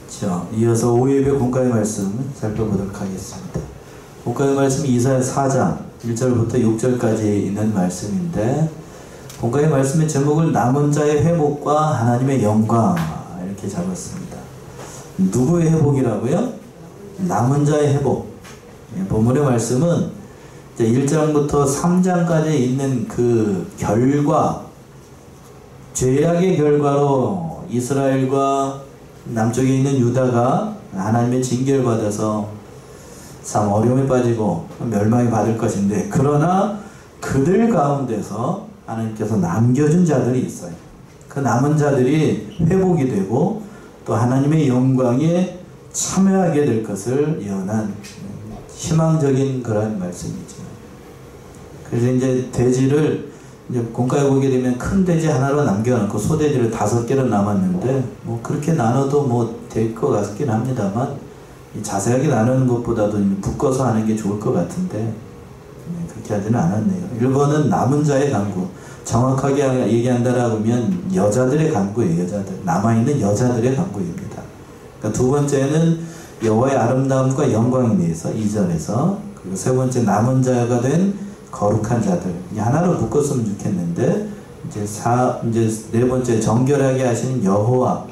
자, 이어서 5예배 공과의 말씀 살펴보도록 하겠습니다. 공과의 말씀이 이사야 4장 1절부터 6절까지 있는 말씀인데, 공과의 말씀의 제목을 남은 자의 회복과 하나님의 영광 이렇게 잡았습니다. 누구의 회복이라고요? 남은 자의 회복. 본문의 말씀은 1장부터 3장까지 있는 그 결과, 죄악의 결과로 이스라엘과 남쪽에 있는 유다가 하나님의 징계를 받아서 참 어려움에 빠지고 멸망에 받을 것인데, 그러나 그들 가운데서 하나님께서 남겨준 자들이 있어요. 그 남은 자들이 회복이 되고 또 하나님의 영광에 참여하게 될 것을 예언한 희망적인 그런 말씀이죠. 그래서 이제 돼지를 이제 공과에 보게 되면 큰 돼지 하나로 남겨놓고 소돼지를 5개로 남았는데, 뭐 그렇게 나눠도 뭐 될 것 같긴 합니다만, 자세하게 나누는 것보다도 묶어서 하는 게 좋을 것 같은데 그렇게 하지는 않았네요. 1번은 남은 자의 간구. 정확하게 얘기한다라고 하면 여자들의 간구예요. 여자들, 남아있는 여자들의 간구입니다. 그러니까 두 번째는 여호와의 아름다움과 영광에 대해서 2절에서, 그리고 세 번째 남은 자가 된 거룩한 자들, 하나로 묶었으면 좋겠는데, 이제 네 번째 정결하게 하시는 여호와,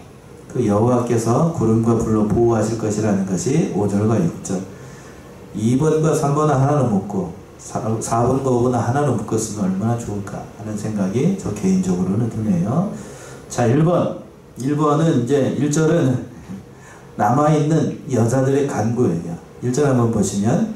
그 여호와께서 구름과 불로 보호하실 것이라는 것이 5절과 6절. 2번과 3번은 하나로 묶고 4번과 5번은 하나로 묶었으면 얼마나 좋을까 하는 생각이 저 개인적으로는 드네요. 자, 1번은 이제 1절은 남아있는 여자들의 간구예요. 1절 한번 보시면,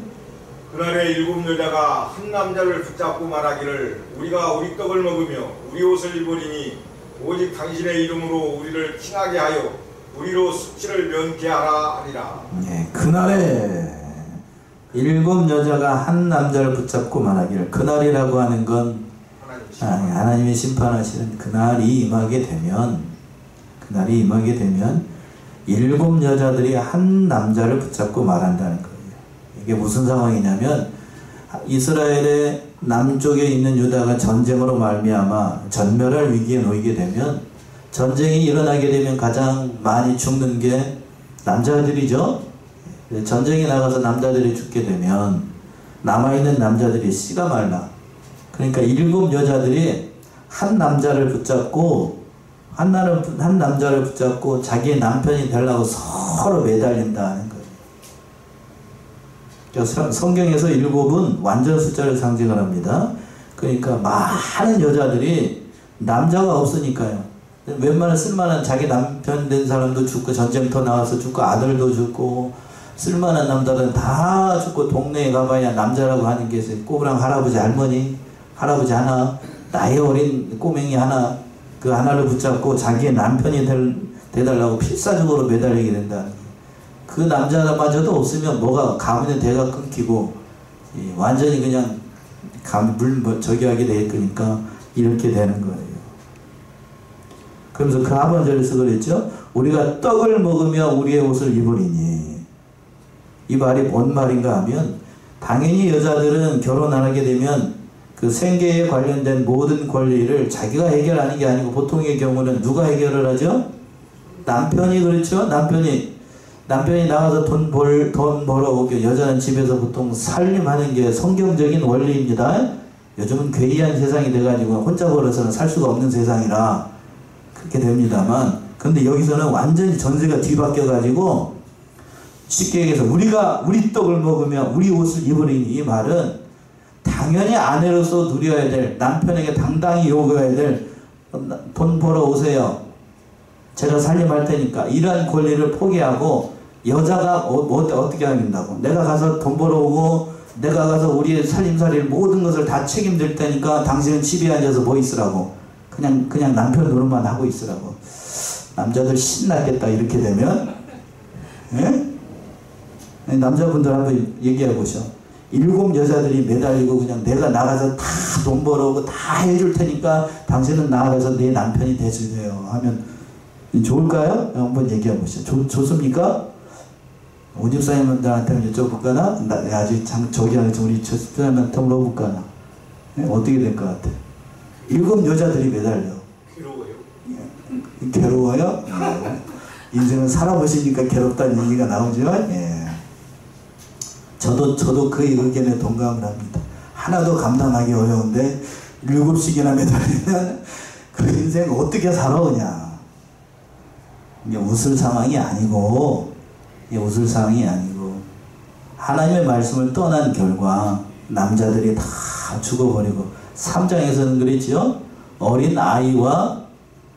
그날에 7 여자가 한 남자를 붙잡고 말하기를, 우리가 우리 떡을 먹으며 우리 옷을 입으리니 오직 당신의 이름으로 우리를 칭하게 하여 우리로 수치를 면케하라 하리라. 네, 그날에 7 여자가 한 남자를 붙잡고 말하기를, 그날이라고 하는 건 하나님이 심판하시는 그날이 임하게 되면, 7 여자들이 한 남자를 붙잡고 말한다는 거예요. 이게 무슨 상황이냐면, 이스라엘의 남쪽에 있는 유다가 전쟁으로 말미암아 전멸할 위기에 놓이게 되면, 전쟁이 일어나게 되면 가장 많이 죽는 게 남자들이죠. 전쟁에 나가서 남자들이 죽게 되면 남아있는 남자들이 씨가 말라. 그러니까 7 여자들이 한 남자를 붙잡고 한 남자를 붙잡고 자기의 남편이 되려고 서로 매달린다는 거예요. 성경에서 7은 완전 숫자를 상징을 합니다. 그러니까 많은 여자들이 남자가 없으니까요. 웬만한 쓸만한 자기 남편 된 사람도 죽고, 전쟁터 나와서 죽고, 아들도 죽고, 쓸만한 남자들은 다 죽고, 동네에 가봐야 남자라고 하는 게 있어요. 꼬부랑 할아버지, 할머니, 할아버지 하나, 나이 어린 꼬맹이 하나, 그 하나를 붙잡고 자기의 남편이 되달라고 필사적으로 매달리게 된다. 그 남자마저도 없으면 뭐가 가문의 대가 끊기고 완전히 그냥 저기하게 될 거니까 이렇게 되는 거예요. 그러면서 그 하반절에서 그랬죠. 우리가 떡을 먹으며 우리의 옷을 입으리니. 이 말이 뭔 말인가 하면, 당연히 여자들은 결혼 안 하게 되면 그 생계에 관련된 모든 권리를 자기가 해결하는 게 아니고, 보통의 경우는 누가 해결을 하죠? 남편이. 그렇죠? 남편이 나가서 돈 벌어오게, 여자는 집에서 보통 살림하는 게 성경적인 원리입니다. 요즘은 괴이한 세상이 돼가지고 혼자 벌어서는 살 수가 없는 세상이라 그렇게 됩니다만, 근데 여기서는 완전히 전세가 뒤바뀌어가지고, 쉽게 얘기해서 우리가 우리 떡을 먹으며 우리 옷을 입으리니, 이 말은 당연히 아내로서 누려야 될, 남편에게 당당히 요구해야 될, 돈 벌어 오세요, 제가 살림할 테니까, 이러한 권리를 포기하고, 여자가 어떻게 하겠다고, 내가 가서 돈 벌어오고 내가 가서 우리의 살림살이를 모든 것을 다 책임질 테니까 당신은 집에 앉아서 뭐 있으라고, 그냥 남편 노릇만 하고 있으라고. 남자들 신났겠다 이렇게 되면. 예? 남자분들 한번 얘기해 보셔. 7 여자들이 매달리고 그냥 내가 나가서 다 돈 벌어오고 다 해줄 테니까 당신은 나가서 내 남편이 돼주세요 하면 좋을까요? 한번 얘기해 보시죠. 좋습니까? 오집사님들한테 여쭤볼까나? 아직 저기 안에서 우리 집사님한테 물어볼까나? 네? 어떻게 될 것 같아? 7 여자들이 매달려. 괴로워요? 괴로워요? 인생을 살아보시니까 괴롭다는 얘기가 나오죠. 예. 저도 그 의견에 동감을 합니다. 하나도 감당하기 어려운데 7씩이나 매달리면 그 인생 어떻게 살아오냐. 이게 웃을 상황이 아니고, 웃을 상황이 아니고, 하나님의 말씀을 떠난 결과 남자들이 다 죽어버리고, 3장에서는 그랬죠. 어린 아이와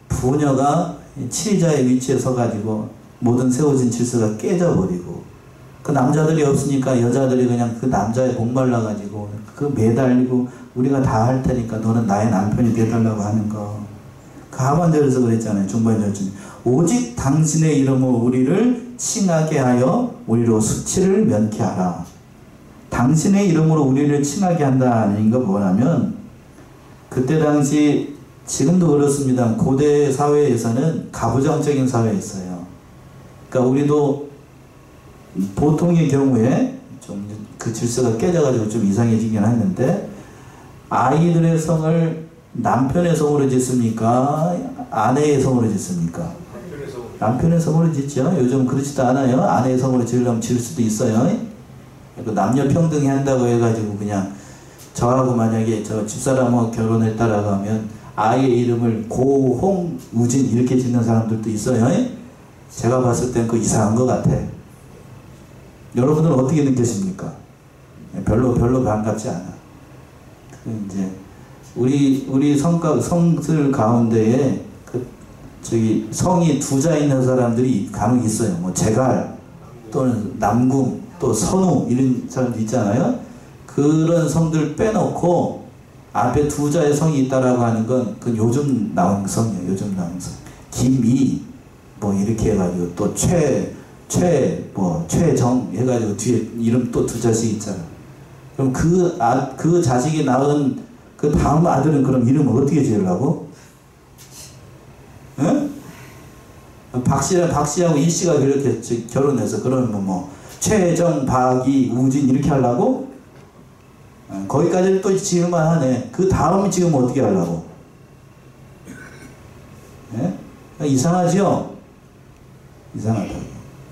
부녀가 치자의 위치에 서가지고 모든 세워진 질서가 깨져버리고, 그 남자들이 없으니까 여자들이 그냥 그 남자에 목말라가지고 그 매달리고 우리가 다 할 테니까 너는 나의 남편이 되달라고 하는 거. 그 하반절에서 그랬잖아요. 중반절쯤. 오직 당신의 이름으로 우리를 칭하게 하여 우리로 수치를 면케하라. 당신의 이름으로 우리를 칭하게 한다는 거 뭐냐면, 그때 당시 지금도 그렇습니다. 고대 사회에서는 가부장적인 사회였어요. 그러니까 우리도 보통의 경우에 좀 그 질서가 깨져가지고 좀 이상해지긴 했는데, 아이들의 성을 남편의 성으로 짓습니까? 아내의 성으로 짓습니까? 남편의 성으로 짓죠. 요즘 그렇지도 않아요. 아내의 성으로 지으려면 지을 수도 있어요. 남녀 평등히 한다고 해가지고 그냥 저하고 만약에 저 집사람하고 결혼했다라고 하면 아이의 이름을 고홍우진 이렇게 짓는 사람들도 있어요. 제가 봤을 땐 그 이상한 것 같아. 여러분들은 어떻게 느끼십니까? 별로 반갑지 않아. 이제 우리 성들 가운데에 성이 2자 있는 사람들이 간혹 있어요. 뭐 제갈 또는 남궁 또 선우 이런 사람들 있잖아요. 그런 성들 빼놓고 앞에 2자의 성이 있다라고 하는 건 그 요즘 나온 성이에요. 요즘 나온 성. 김이 뭐 이렇게 해가지고 또 최정 해가지고 뒤에 이름 또 2자씩 있잖아. 그럼 그 자식이 낳은 그 다음 아들은 그럼 이름을 어떻게 지으려고? 응? 박씨하고 이씨가 그렇게 결혼해서 그러면 뭐 최정, 박이, 우진 이렇게 하려고? 거기까지는 또 지을만 하네. 그 다음이 지금 어떻게 하려고? 예? 이상하죠? 이상하다.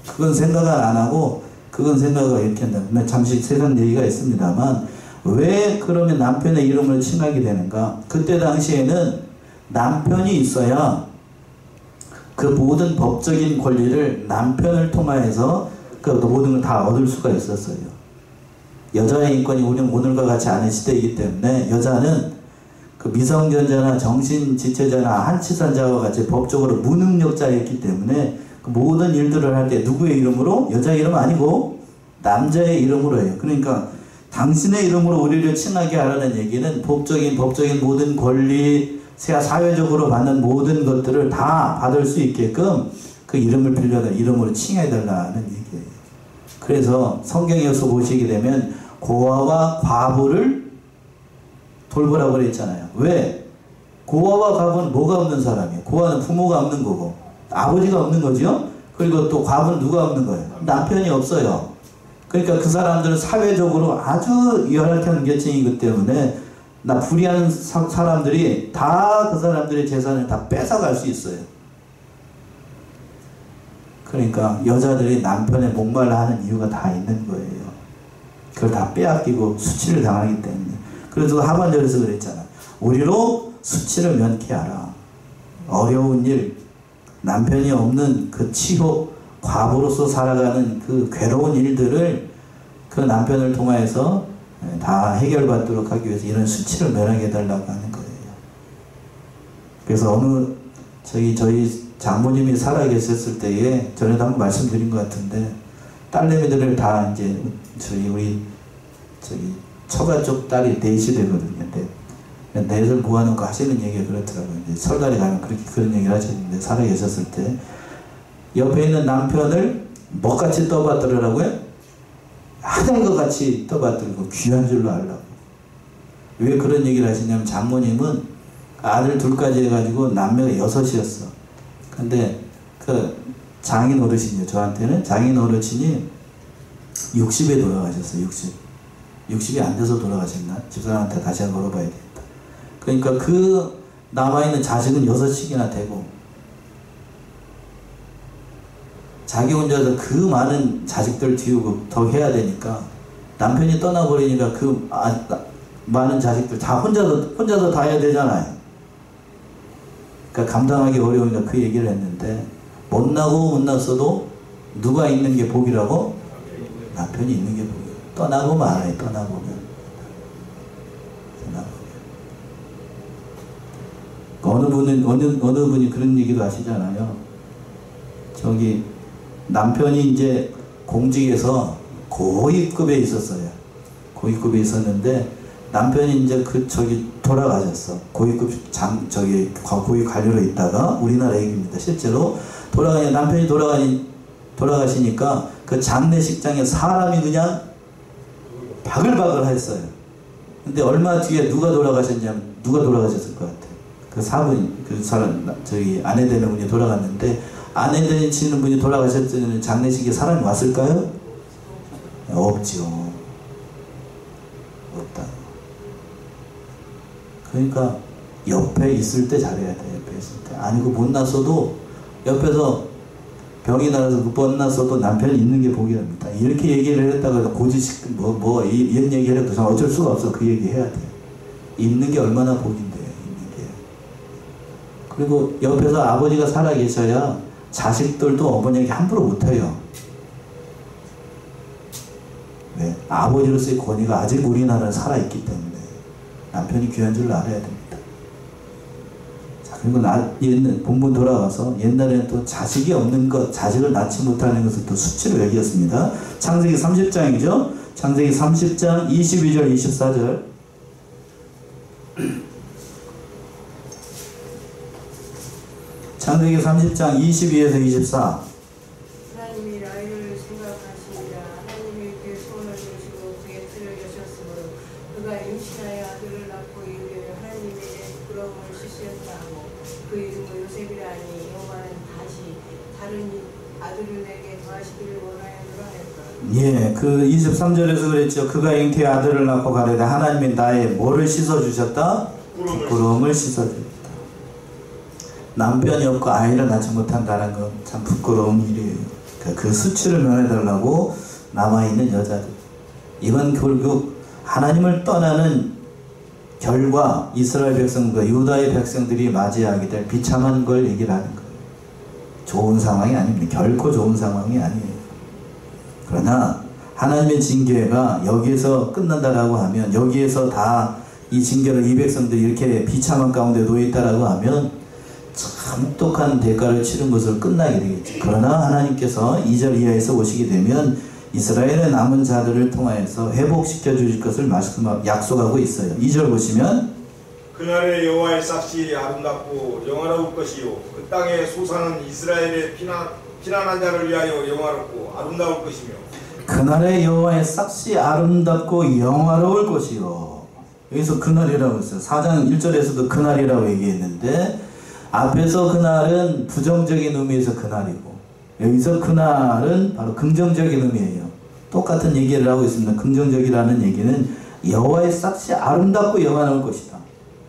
그건 생각을 안 하고, 그건 생각을 이렇게 한다. 잠시 세상 얘기가 있습니다만, 왜 그러면 남편의 이름을 칭하게 되는가? 그때 당시에는 남편이 있어야 그 모든 법적인 권리를 남편을 통하여서 그 모든 걸 다 얻을 수가 있었어요. 여자의 인권이 우리는 오늘과 같이 않은 시대이기 때문에 여자는 그 미성년자나 정신지체자나 한치산자와 같이 법적으로 무능력자였기 때문에 그 모든 일들을 할 때 누구의 이름으로? 여자의 이름 아니고 남자의 이름으로 해요. 그러니까 당신의 이름으로 우리를 칭하게 하라는 얘기는 법적인 모든 권리, 사회적으로 받는 모든 것들을 다 받을 수 있게끔 그 이름을 빌려달라, 이름으로 칭해달라는 얘기예요. 그래서 성경에서 보시게 되면 고아와 과부를 돌보라고 그랬잖아요. 왜? 고아와 과부는 뭐가 없는 사람이에요? 고아는 부모가 없는 거고 아버지가 없는 거죠. 그리고 또 과부는 누가 없는 거예요? 남편이 없어요. 그러니까 그 사람들은 사회적으로 아주 열악한 계층이기 때문에 불의한 사람들이 다 그 사람들의 재산을 다 뺏어갈 수 있어요. 그러니까 여자들이 남편에 목말라 하는 이유가 다 있는 거예요. 그걸 다 빼앗기고 수치를 당하기 때문에. 그래서 하반절에서 그랬잖아. 우리로 수치를 면케하라. 어려운 일, 남편이 없는 그 치욕, 과부로서 살아가는 그 괴로운 일들을 그 남편을 통하여서 다 해결받도록 하기 위해서 이런 수치를 면하게 해달라고 하는 거예요. 그래서 저희 장모님이 살아계셨을 때에 전에도 한번 말씀드린 것 같은데 딸내미들을 다 이제 우리 처가 쪽 딸이 넷이 되거든요. 넷을 모아놓고 하시는 얘기가 그렇더라고요. 이제 설날에 가면 그런 얘기를 하셨는데 살아계셨을 때 옆에 있는 남편을 뭐같이 떠받들으라고요? 하늘과 같이 떠받들고 귀한 줄로 알라고. 왜 그런 얘기를 하시냐면 장모님은 아들 둘까지 해가지고 남매가 6이었어. 근데 그 장인 어르신이요. 저한테는 장인 어르신이 60에 돌아가셨어요. 60이 안 돼서 돌아가셨나? 집사람한테 다시 한번 물어봐야 되겠다. 그러니까 그 남아있는 자식은 6씩이나 되고 자기 혼자서 그 많은 자식들 키우고 더 해야 되니까 남편이 떠나버리니까 그 많은 자식들 다 혼자서 다 해야 되잖아요. 그러니까 감당하기 어려우니까 그 얘기를 했는데 못 났어도 누가 있는 게 복이라고? 남편이 있는 게 복이에요. 떠나고 말아요. 떠나보면. 어느 분이 그런 얘기도 하시잖아요. 저기 남편이 이제 공직에서 고위급에 있었어요. 고위급에 있었는데 남편이 이제 돌아가셨어. 고위급 고위 관료로 있다가 우리나라 얘기입니다. 실제로 남편이 돌아가시니까 그 장례식장에 사람이 그냥 바글바글 했어요. 근데 얼마 뒤에 누가 돌아가셨을 것 같아요. 아내 되는 분이 돌아갔는데, 아내 되시는 분이 돌아가셨을 때는 장례식에 사람이 왔을까요? 없죠. 없다. 그러니까 옆에 있을 때 잘해야 돼. 옆에 있을 때. 아니고 못 났어도 옆에서 병이 나서 못 났어도 남편이 있는 게 복이랍니다. 이렇게 얘기를 했다가 고지식 이런 얘기를 해도 어쩔 수가 없어. 그 얘기 해야 돼. 있는 게 얼마나 복인데. 그리고 옆에서 아버지가 살아 계셔야 자식들도 어머니에게 함부로 못해요. 왜? 아버지로서의 권위가 아직 우리나라는 살아있기 때문에 남편이 귀한 줄 알아야 됩니다. 자, 그리고 본문 돌아가서 옛날에는 또 자식이 없는 것, 자식을 낳지 못하는 것을 또 수치로 여겼습니다. 창세기 30장이죠. 창세기 30장 22절 24절. 창세기 30장 22에서 24. 하나님이 라헬을 생각하시니라. 하나님이 그의 소원을 들으시고 그의 뜻을 여셨으므로 그가 임신하여 아들을 낳고 이르되 하나님의 부러움을 씻으셨다 하고 그 이름을 요셉이라 하니 여호와는 다시 다른 아들을 내게 더하시기를 원하였노라 했더라. 예, 그 23절에서 그랬죠. 그가 잉태의 아들을 낳고 가려되 하나님이 나의 뭐를 씻어주셨다? 부끄러움을 씻어주셨다. 남편이 없고 아이를 낳지 못한다는 건 참 부끄러운 일이에요. 그 수치를 면해달라고 남아있는 여자들. 이건 결국 하나님을 떠나는 결과 이스라엘 백성과 유다의 백성들이 맞이하게 될 비참한 걸 얘기를 하는 거예요. 좋은 상황이 아닙니다. 결코 좋은 상황이 아니에요. 그러나 하나님의 징계가 여기에서 끝난다라고 하면, 여기에서 다 이 징계를 이 백성들이 이렇게 비참한 가운데 놓여있다라고 하면 참 똑똑한 대가를 치른 것으로 끝나게 되겠죠. 그러나 하나님께서 2절 이하에서 오시게 되면 이스라엘의 남은 자들을 통하여서 회복시켜 주실 것을 약속하고 있어요. 2절 보시면 그날의 여호와의 싹이 아름답고 영화로울 것이요 그 땅에 솟아는 이스라엘의 피난한 자를 위하여 영화롭고 아름다울 것이며 그날의 여호와의 싹이 아름답고 영화로울 것이요. 여기서 그날이라고 했어요. 4장 1절에서도 그날이라고 얘기했는데 앞에서 그날은 부정적인 의미에서 그날이고 여기서 그날은 바로 긍정적인 의미예요. 똑같은 얘기를 하고 있습니다. 긍정적이라는 얘기는 여호와의 싹이 아름답고 영화로울 것이다.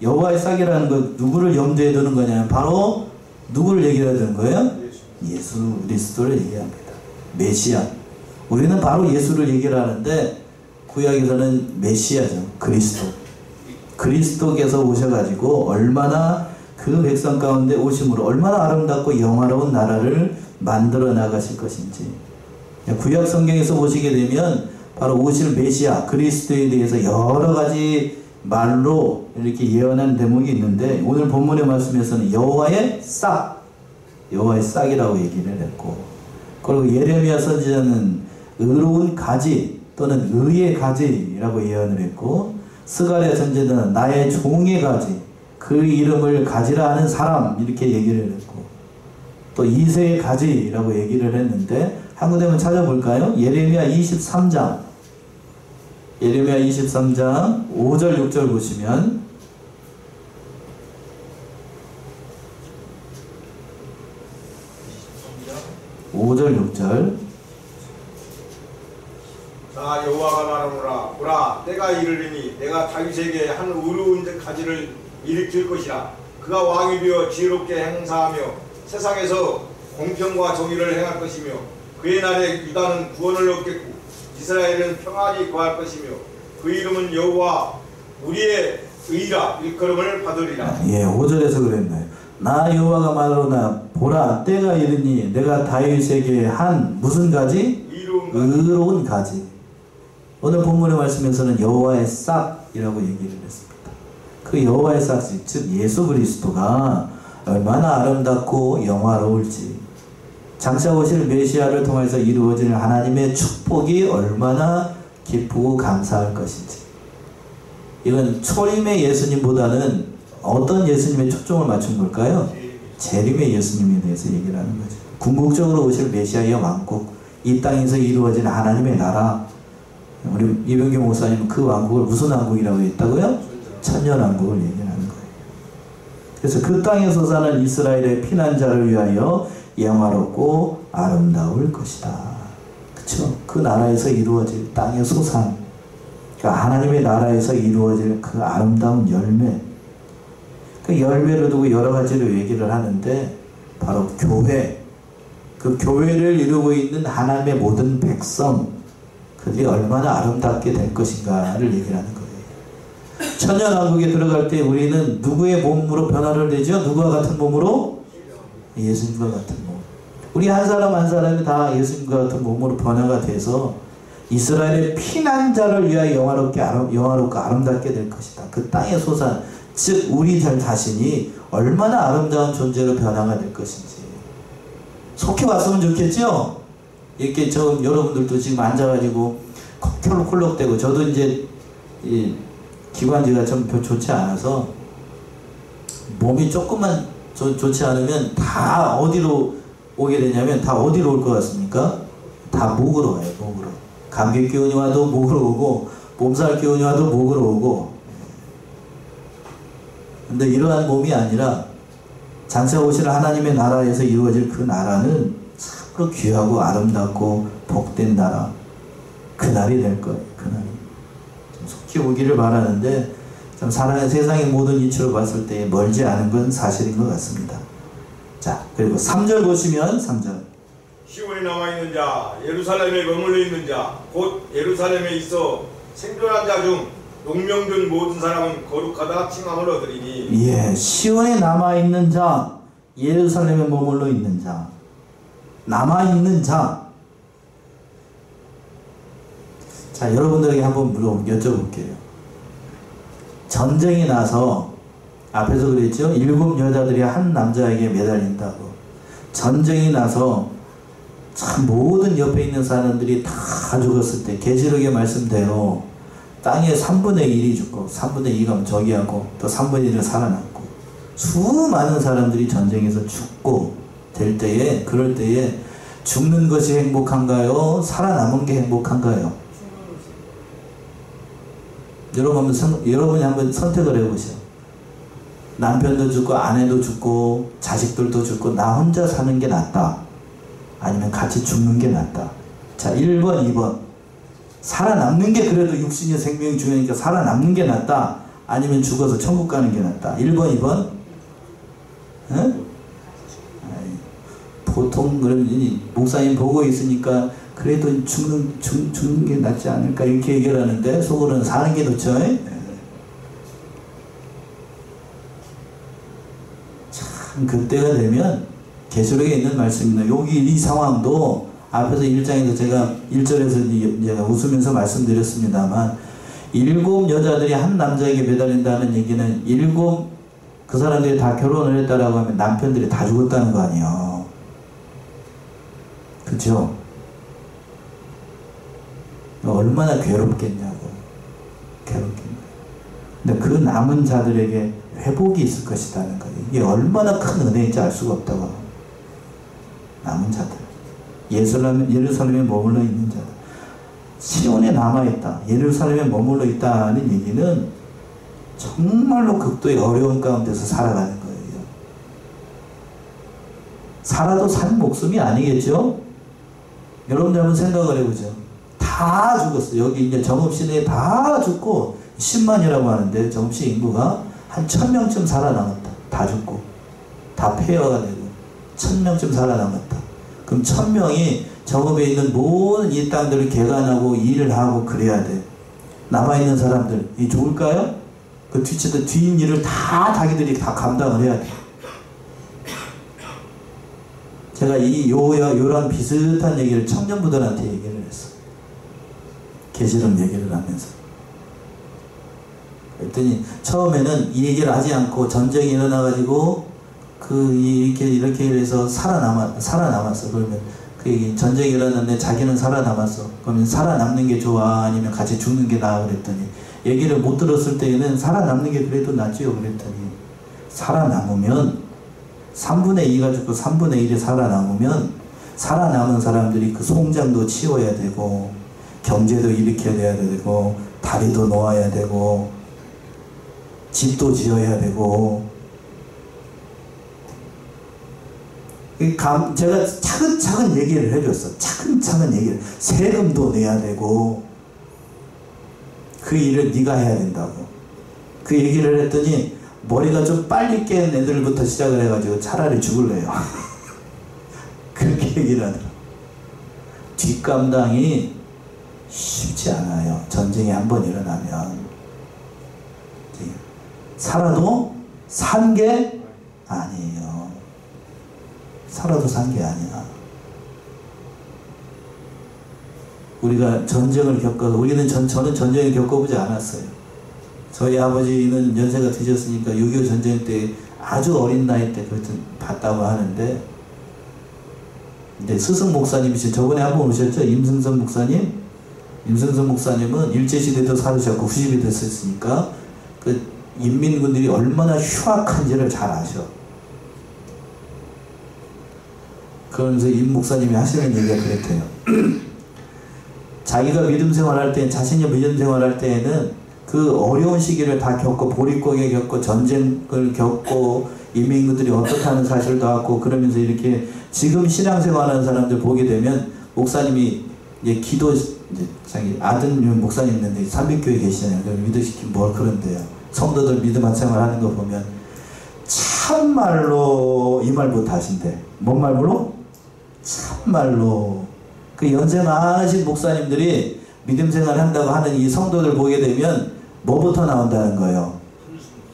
여호와의 싹이라는 것 누구를 염두에 두는 거냐면 바로 누구를 얘기해야 되는 거예요? 예수 그리스도를 얘기합니다. 메시아. 우리는 바로 예수를 얘기를 하는데 구약에서는 메시아죠. 그리스도께서 오셔가지고 얼마나 그 백성 가운데 오심으로 얼마나 아름답고 영화로운 나라를 만들어 나가실 것인지. 구약 성경에서 보시게 되면 바로 오실 메시아 그리스도에 대해서 여러 가지 말로 이렇게 예언한 대목이 있는데 오늘 본문의 말씀에서는 여호와의 싹이라고 얘기를 했고, 그리고 예레미야 선지자는 의로운 가지 또는 의의 가지라고 예언을 했고, 스가랴 선지자는 나의 종의 가지, 그 이름을 가지라 하는 사람 이렇게 얘기를 했고, 또 이새의 가지라고 얘기를 했는데 한 군데만 찾아볼까요? 예레미야 23장 5절 6절 보시면 자 여호와가 말하노라 보라 때가 이르리니 내가 다윗에게 한 의로운 가지를 일으킬 것이라 그가 왕이 되어 지혜롭게 행사하며 세상에서 공평과 정의를 행할 것이며 그의 날에 유다는 구원을 얻겠고 이스라엘은 평안히 거할 것이며 그 이름은 여호와 우리의 의라 일컬음을 받으리라. 예, 5절에서 그랬나요? 나 여호와가 말하노라 보라 때가 이르니 내가 다윗에게 한 무슨 가지? 의로운 가지. 오늘 본문의 말씀에서는 여호와의 싹이라고 얘기를 했습니다. 그 여호와의 싹이 즉 예수 그리스도가 얼마나 아름답고 영화로울지, 장차 오실 메시아를 통해서 이루어질 하나님의 축복이 얼마나 기쁘고 감사할 것인지. 이건 초림의 예수님보다는 어떤 예수님에 초점을 맞춘 걸까요? 재림의 예수님에 대해서 얘기를 하는 거죠. 궁극적으로 오실 메시아의 왕국, 이 땅에서 이루어진 하나님의 나라. 우리 이병규 목사님은 그 왕국을 무슨 왕국이라고 했다고요? 천년왕국을 얘기하는 거예요. 그래서 그 땅에서 사는 이스라엘의 피난자를 위하여 영화롭고 아름다울 것이다. 그쵸? 그 나라에서 이루어질 땅의 소산, 그러니까 하나님의 나라에서 이루어질 그 아름다운 열매, 그 열매를 두고 여러 가지로 얘기를 하는데 바로 교회, 그 교회를 이루고 있는 하나님의 모든 백성, 그들이 얼마나 아름답게 될 것인가를 얘기를 하는 거예요. 천년왕국에 들어갈 때 우리는 누구의 몸으로 변화를 되죠? 누구와 같은 몸으로? 예수님과 같은 몸. 우리 한 사람 한 사람이 다 예수님과 같은 몸으로 변화가 돼서 이스라엘의 피난자를 위하여 영화롭고 아름답게 될 것이다. 그 땅의 소산, 즉 우리 자신이 얼마나 아름다운 존재로 변화가 될 것인지 속해 왔으면 좋겠죠? 이렇게 여러분들도 지금 앉아가지고 콜록콜록대고, 저도 이제 이 기관지가 좀 좋지 않아서 몸이 조금만 좋지 않으면 다 어디로 오게 되냐면 다 어디로 올 것 같습니까? 다 목으로 와요. 목으로. 감기 기운이 와도 목으로 오고 몸살 기운이 와도 목으로 오고. 근데 이러한 몸이 아니라 장차 오실 하나님의 나라에서 이루어질 그 나라는 참으로 귀하고 아름답고 복된 나라, 그 날이 될 거예요. 그 날이 좀 속히 오기를 바라는데 참 세상의 모든 이치로 봤을 때 멀지 않은 건 사실인 것 같습니다. 자, 그리고 3절 보시면 3절 시온에 남아있는 자, 예루살렘에 머물러 있는 자, 곧 예루살렘에 있어 생존한 자 중 용명된 모든 사람은 거룩하다 칭함을 얻으리니. 예, 시온에 남아있는 자, 예루살렘에 머물러 있는 자, 남아있는 자. 자, 여러분들에게 한번 여쭤볼게요. 전쟁이 나서 앞에서 그랬죠? 7 여자들이 한 남자에게 매달린다고. 전쟁이 나서 참 모든 옆에 있는 사람들이 다 죽었을 때 계시록의 말씀대로 땅에 3분의 1이 죽고 3분의 2가 저기하고 또 3분의 1은 살아남고 수많은 사람들이 전쟁에서 죽고 될 때에, 그럴 때에 죽는 것이 행복한가요? 살아남은 게 행복한가요? 여러분이 한번 선택을 해보세요. 남편도 죽고 아내도 죽고 자식들도 죽고 나 혼자 사는 게 낫다, 아니면 같이 죽는 게 낫다. 자, 1번 2번. 살아남는 게 그래도 육신의 생명이 중요하니까 살아남는 게 낫다, 아니면 죽어서 천국 가는 게 낫다. 1번 2번? 응? 보통 그런 목사님 보고 있으니까 그래도 죽는 게 낫지 않을까 이렇게 얘기를 하는데 속으로는 사는 게 좋죠. 참 그때가 되면 계시록에 있는 말씀입니다. 여기 이 상황도 앞에서 1장에서 제가 1절에서 제가 웃으면서 말씀드렸습니다만 7 여자들이 한 남자에게 매달린다는 얘기는 7 그 사람들이 다 결혼을 했다라고 하면 남편들이 다 죽었다는 거 아니에요. 그쵸? 얼마나 괴롭겠냐고. 근데 그 남은 자들에게 회복이 있을 것이라는 거예요. 이게 얼마나 큰 은혜인지 알 수가 없다고. 남은 자들. 예루살렘에 머물러 있는 자들. 시온에 남아있다. 예루살렘에 머물러 있다는 얘기는 정말로 극도의 어려운 가운데서 살아가는 거예요. 살아도 산 목숨이 아니겠죠? 여러분들 한번 생각을 해보죠. 다 죽었어요. 여기 이제 정읍시내에 다 죽고 10만이라고 하는데 정읍시 인구가 한 1000명쯤 살아남았다. 다 죽고 다 폐허가 되고 1000명쯤 살아남았다. 그럼 1000명이 정읍에 있는 모든 이 땅들을 개간하고 일을 하고 그래야 돼. 남아있는 사람들, 이 좋을까요? 그 뒷일을 다 자기들이 다 감당을 해야 돼. 제가 요런 비슷한 얘기를 청년부들한테 얘기를 했어. 계시록 얘기를 하면서. 그랬더니 처음에는 이 얘기를 하지 않고 전쟁이 일어나가지고 이렇게 해서 살아남았어. 그러면 그 얘기, 전쟁이 일어났는데 자기는 살아남았어. 그러면 살아남는 게 좋아? 아니면 같이 죽는 게 나아? 그랬더니 얘기를 못 들었을 때에는 살아남는 게 그래도 낫지요. 그랬더니 살아남으면 3분의 2가 죽고 3분의 1이 살아남으면 살아남은 사람들이 그 송장도 치워야 되고 경제도 일으켜야 되고 다리도 놓아야 되고 집도 지어야 되고 제가 차근차근 얘기를 해줬어. 차근차근 얘기를. 세금도 내야 되고 그 일을 네가 해야 된다고. 그 얘기를 했더니 머리가 좀 빨리 깬 애들부터 시작을 해가지고 차라리 죽을래요. 그렇게 얘기를 하더라고. 뒷감당이 쉽지 않아요. 전쟁이 한번 일어나면. 살아도 산 게 아니에요. 살아도 산 게 아니야. 우리가 전쟁을 겪어서, 저는 전쟁을 겪어보지 않았어요. 저희 아버지는 연세가 드셨으니까 6.25 전쟁 때 아주 어린 나이 때 그걸 봤다고 하는데, 근데 스승 목사님이신, 저번에 한번 오셨죠? 임승선 목사님? 임승선 목사님은 일제시대도 살으셨고 후집이 됐었으니까 그 인민군들이 얼마나 흉악한지를 잘 아셔. 그러면서 임 목사님이 하시는 얘기가 그랬대요. 자기가 믿음 생활할 때, 자신이 믿음 생활할 때에는 그 어려운 시기를 다 겪고, 보릿고개 겪고, 전쟁을 겪고, 인민군들이 어떻게 하는 사실도 알고, 그러면서 이렇게 지금 신앙생활하는 사람들 보게 되면, 목사님이 이제 자기 아들 목사님 있는데 삼백교회 계시잖아요. 믿으시킨 뭐 그런데요. 성도들 믿음 생활하는 거 보면 참말로 이 말 못하신대. 뭔 말로? 참말로. 그 연세 많으신 목사님들이 믿음 생활 한다고 하는 이 성도들 보게 되면 뭐부터 나온다는 거예요?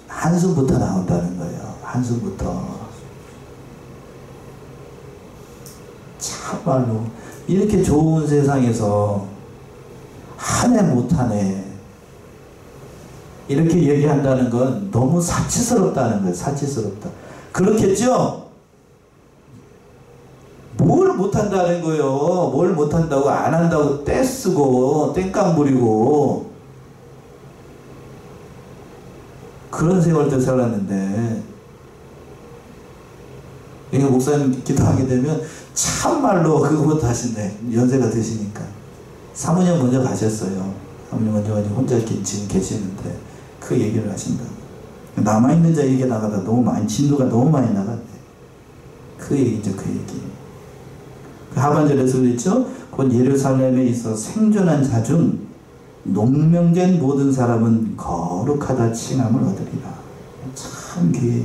한숨부터 나온다는 거예요. 한숨부터. 참말로 이렇게 좋은 세상에서 한 해 못하네 이렇게 얘기한다는 건 너무 사치스럽다는 거예요. 사치스럽다. 그렇겠죠? 뭘 못한다는 거예요. 뭘 못한다고, 안 한다고 떼쓰고 땡깡 부리고 그런 세월도 살았는데, 그러니까 목사님 기도하게 되면 참말로 그것부터 하신대. 연세가 드시니까. 사모님 먼저 가셨어요. 사모님 먼저 가지고 혼자 지금 계시는데 그 얘기를 하신다. 남아있는 자 얘기 나가다 너무 많이, 진도가 너무 많이 나갔대. 그 얘기죠, 그 얘기. 그 하반절에서 그랬죠? 곧 예루살렘에 있어 생존한 자 중 농명된 모든 사람은 거룩하다 칭함을 얻으리라. 참 귀해.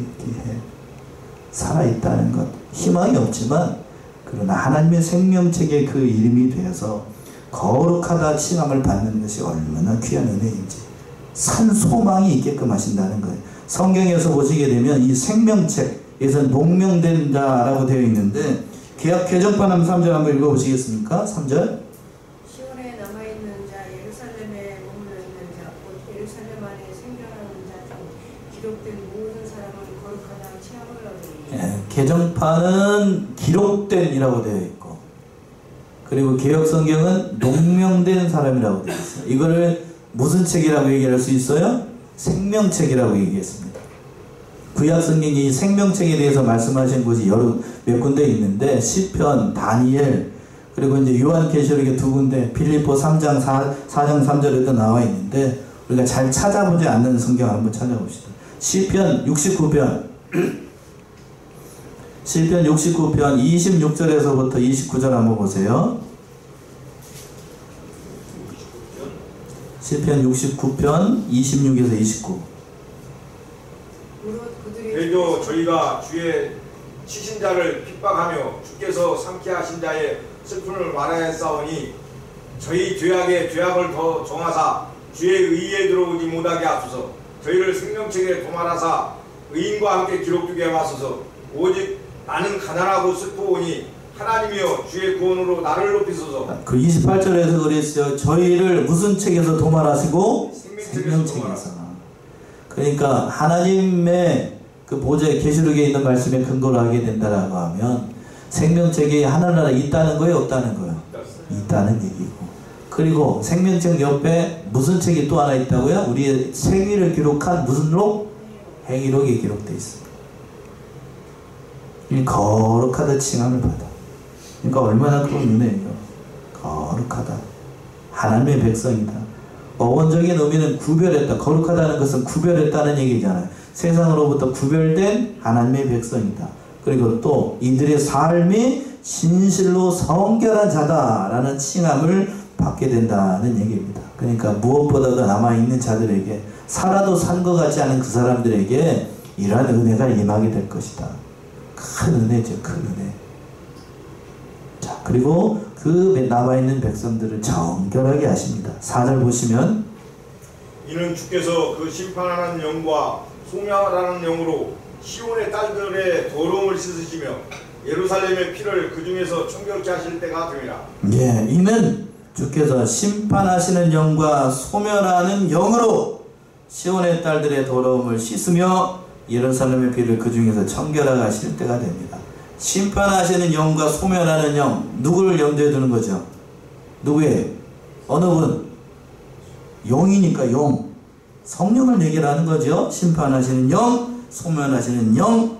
살아있다는 것. 희망이 없지만, 그러나 하나님의 생명책에 그 이름이 되어서 거룩하다 칭함을 받는 것이 얼마나 귀한 은혜인지. 산 소망이 있게끔 하신다는 거예요. 성경에서 보시게 되면 이 생명책에서 농명된 자라고 되어 있는데, 개역 개정판 3절 한번 읽어보시겠습니까? 3절. 시온에 남아있는 자, 예루살렘에 머물러 있는 자, 곧 예루살렘 안에 생존하는 자 중 기록된 모든 사람은 거룩하다 칭함을 얻으리니. 예, 개정판은 기록된이라고 되어 있고, 그리고 개역 성경은 농명된 사람이라고 되어 있어요. 이거를 무슨 책이라고 얘기할 수 있어요? 생명책이라고 얘기했습니다. 구약 성경이 이 생명책에 대해서 말씀하신 곳이 몇 군데 있는데, 시편, 다니엘, 그리고 이제 요한계시록에 2군데, 빌립보 3장 4장 3절에도 나와 있는데, 우리가 잘 찾아보지 않는 성경 한번 찾아봅시다. 시편 69편 시편 69편 26절에서부터 29절 한번 보세요. 시편 69편 26에서 29. 그래도 저희가 주의 치신 자를 핍박하며 주께서 삼게 하신 자의 슬픔을 말하였사오니 저희 죄악에 죄악을 더 정하사 주의 의에 들어오지 못하게 하소서. 저희를 생명책에 도말하사 의인과 함께 기록되게 하소서. 오직 나는 가난하고 슬프오니 하나님이여 주의 구원으로 나를 높이소서. 그 28절에서 그랬어요. 저희를 무슨 책에서 도말하시고? 생명책에서. 그러니까 하나님의 그 보좌의 계시록에 있는 말씀에 근거를 하게 된다라고 하면 생명책이 하늘나라에 있다는 거예요, 없다는 거예요? 있다는 얘기고. 그리고 생명책 옆에 무슨 책이 또 하나 있다고요? 우리의 생일을 기록한 무슨 록? 행위록이 기록되어 있습니다. 이 거룩하다 칭함을 받아. 그러니까 얼마나 큰 은혜예요. 거룩하다. 하나님의 백성이다. 원적인 의미는 구별했다. 거룩하다는 것은 구별했다는 얘기잖아요. 세상으로부터 구별된 하나님의 백성이다. 그리고 또 이들의 삶이 진실로 성결한 자다라는 칭함을 받게 된다는 얘기입니다. 그러니까 무엇보다도 남아있는 자들에게, 살아도 산 것 같지 않은 그 사람들에게 이러한 은혜가 임하게 될 것이다. 큰 은혜죠. 큰 은혜. 자, 그리고 그 남아있는 백성들을 정결하게 하십니다. 4절 보시면 이는 주께서 그 심판하는 영과 소멸하는 영으로 시온의 딸들의 더러움을 씻으시며 예루살렘의 피를 그 중에서 청결케 하실 때가 되리라. 예, 이는 주께서 심판하시는 영과 소멸하는 영으로 시온의 딸들의 더러움을 씻으며 예루살렘의 피를 그 중에서 청결하게 하실 때가 됩니다. 심판하시는 영과 소멸하는 영, 누구를 염두에 두는 거죠? 누구예요? 어느 분? 용이니까 용. 성령을 얘기하는 거죠. 심판하시는 영, 소멸하시는 영,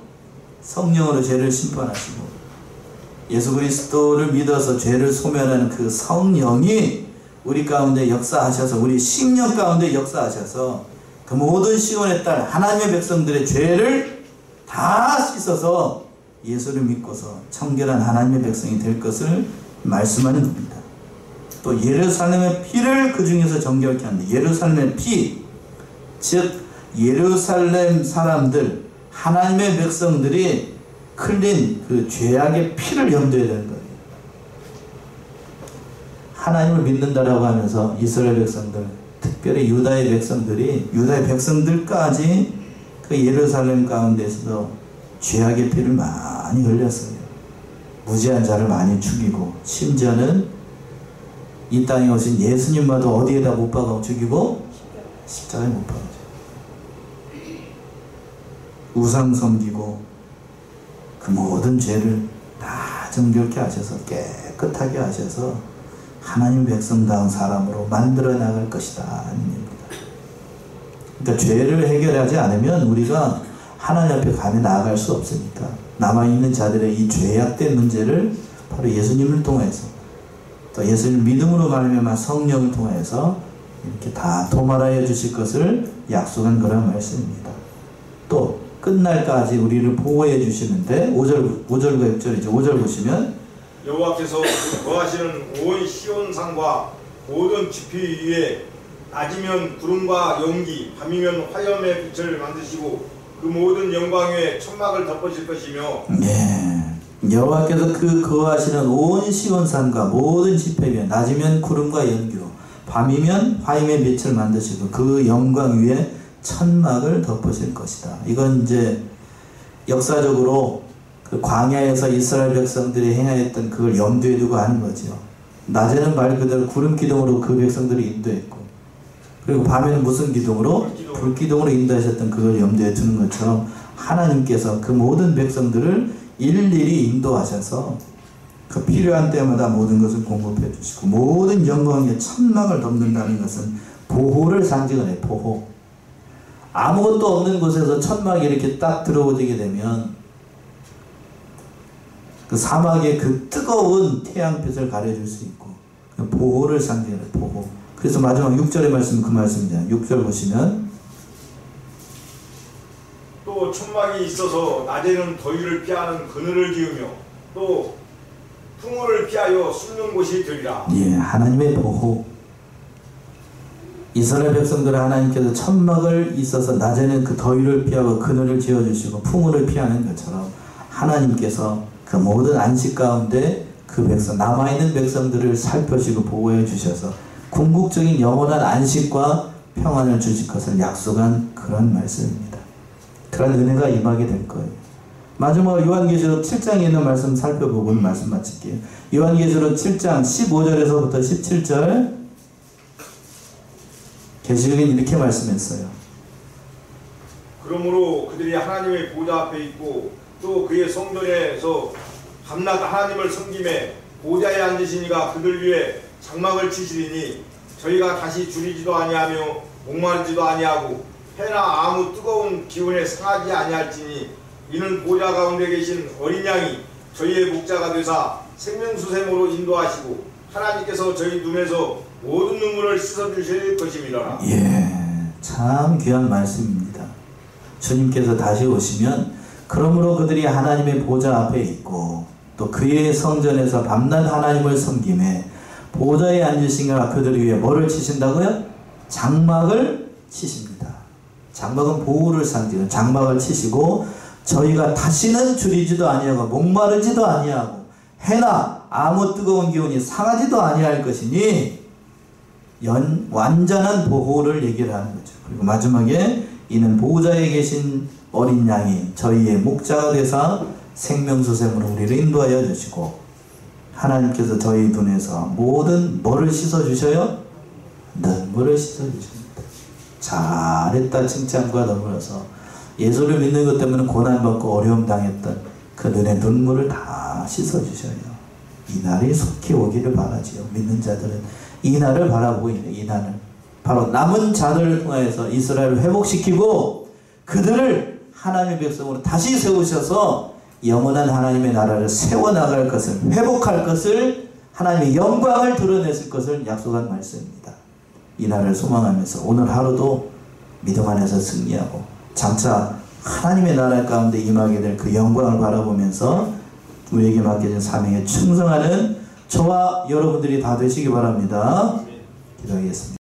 성령으로 죄를 심판하시고 예수 그리스도를 믿어서 죄를 소멸하는 그 성령이 우리 가운데 역사하셔서, 우리 심령 가운데 역사하셔서 그 모든 시온의 딸 하나님의 백성들의 죄를 다 씻어서 예수를 믿고서 청결한 하나님의 백성이 될 것을 말씀하는 겁니다. 또 예루살렘의 피를 그 중에서 정결케 한다. 예루살렘의 피, 즉 예루살렘 사람들, 하나님의 백성들이 흘린 그 죄악의 피를 염두에 두는 거예요. 하나님을 믿는다라고 하면서 이스라엘 백성들, 특별히 유다의 백성들이, 유다의 백성들까지 그 예루살렘 가운데서도 죄악의 피를 많이 흘렸어요. 무지한 자를 많이 죽이고, 심지어는 이 땅에 오신 예수님마도 어디에다 못 박아 죽이고? 십자가에 못 박아 죽이고, 우상 섬기고, 그 모든 죄를 다 정결케 하셔서, 깨끗하게 하셔서 하나님 백성다운 사람으로 만들어 나갈 것이다 하는 얘기입니다. 그러니까 죄를 해결하지 않으면 우리가 하나님 앞에 감히 나아갈 수 없으니까 남아있는 자들의 이 죄악된 문제를 바로 예수님을 통해서, 또 예수님 믿음으로 말미암아 성령을 통해서 이렇게 다 도말하여 주실 것을 약속한 그런 말씀입니다. 또 끝날까지 우리를 보호해 주시는데 5절과 6절이죠. 5절 보시면 여호와께서 그 거하시는 온 시온산과 모든 지피 위에 낮이면 구름과 연기, 밤이면 화염의 빛을 만드시고 그 모든 영광 위에 천막을 덮으실 것이며, 네, 여호와께서 그 거하시는 온 시온산과 모든 지피 위에 낮이면 구름과 연기로, 밤이면 화염의 빛을 만드시고 그 영광 위에 천막을 덮으실 것이다. 이건 이제 역사적으로 그 광야에서 이스라엘 백성들이 행하였던 그걸 염두에 두고 하는 거죠. 낮에는 말 그대로 구름 기둥으로 그 백성들을 인도했고, 그리고 밤에는 무슨 기둥으로? 불기둥으로 인도하셨던 그걸 염두에 두는 것처럼 하나님께서 그 모든 백성들을 일일이 인도하셔서 그 필요한 때마다 모든 것을 공급해 주시고 모든 영광의 천막을 덮는다는 것은 보호를 상징을 해요. 보호. 아무것도 없는 곳에서 천막이 이렇게 딱 들어오게 되면 그 사막의 그 뜨거운 태양빛을 가려줄 수 있고, 보호를 상징해요. 보호. 그래서 마지막 6절의 말씀은 그 말씀이잖아요. 6절 보시면 또 천막이 있어서 낮에는 더위를 피하는 그늘을 지으며 또 풍우를 피하여 숨는 곳이 되리라. 예, 하나님의 보호. 이스라엘 백성들의 하나님께서 천막을 있어서 낮에는 그 더위를 피하고 그늘을 지어주시고 풍우를 피하는 것처럼 하나님께서 그 모든 안식 가운데 그 백성, 남아있는 백성들을 살펴시고 보호해 주셔서 궁극적인 영원한 안식과 평안을 주실 것을 약속한 그런 말씀입니다. 그런 은혜가 임하게 될 거예요. 마지막으로 요한계시록 7장에 있는 말씀 살펴보고 말씀 마칠게요. 요한계시록 7장 15절에서부터 17절 계시록엔 이렇게 말씀했어요. 그러므로 그들이 하나님의 보좌 앞에 있고 또 그의 성전에서 밤낮 하나님을 섬김에 보좌에 앉으시니가 그들 위에 장막을 치시리니 저희가 다시 줄이지도 아니하며 목마르지도 아니하고 해나 아무 뜨거운 기운에 상하지 아니할지니 이는 보좌 가운데 계신 어린 양이 저희의 목자가 되사 생명수샘으로 인도하시고 하나님께서 저희 눈에서 모든 눈물을 씻어주실 것입니다. 예, 참 귀한 말씀입니다. 주님께서 다시 오시면 그러므로 그들이 하나님의 보좌 앞에 있고 또 그의 성전에서 밤낮 하나님을 섬김에 보좌에 앉으신가 그들 위에 뭐를 치신다고요? 장막을 치십니다. 장막은 보호를 상징하는 장막을 치시고 저희가 다시는 줄이지도 아니하고 목마르지도 아니하고 해나 아무 뜨거운 기운이 상하지도 아니할 것이니 완전한 보호를 얘기를 하는 거죠. 그리고 마지막에 이는 보호자에 계신 어린 양이 저희의 목자가 되사 생명수샘으로 우리를 인도하여 주시고 하나님께서 저희 눈에서 모든 뭐를 씻어주셔요? 눈물을 씻어주십니다. 잘했다 칭찬과 더불어서 예수를 믿는 것 때문에 고난받고 어려움 당했던 그들의 눈물을 다 씻어주셔요. 이 날이 속히 오기를 바라지요. 믿는 자들은 이 날을 바라보고 있는 이 날을 바로 남은 자들을 통해서 이스라엘을 회복시키고 그들을 하나님의 백성으로 다시 세우셔서 영원한 하나님의 나라를 세워나갈 것을 회복할 것을 하나님의 영광을 드러냈을 것을 약속한 말씀입니다. 이 날을 소망하면서 오늘 하루도 믿음 안에서 승리하고 장차 하나님의 나라 가운데 임하게 될 그 영광을 바라보면서 우리에게 맡겨진 사명에 충성하는 저와 여러분들이 다 되시기 바랍니다. 기도하겠습니다.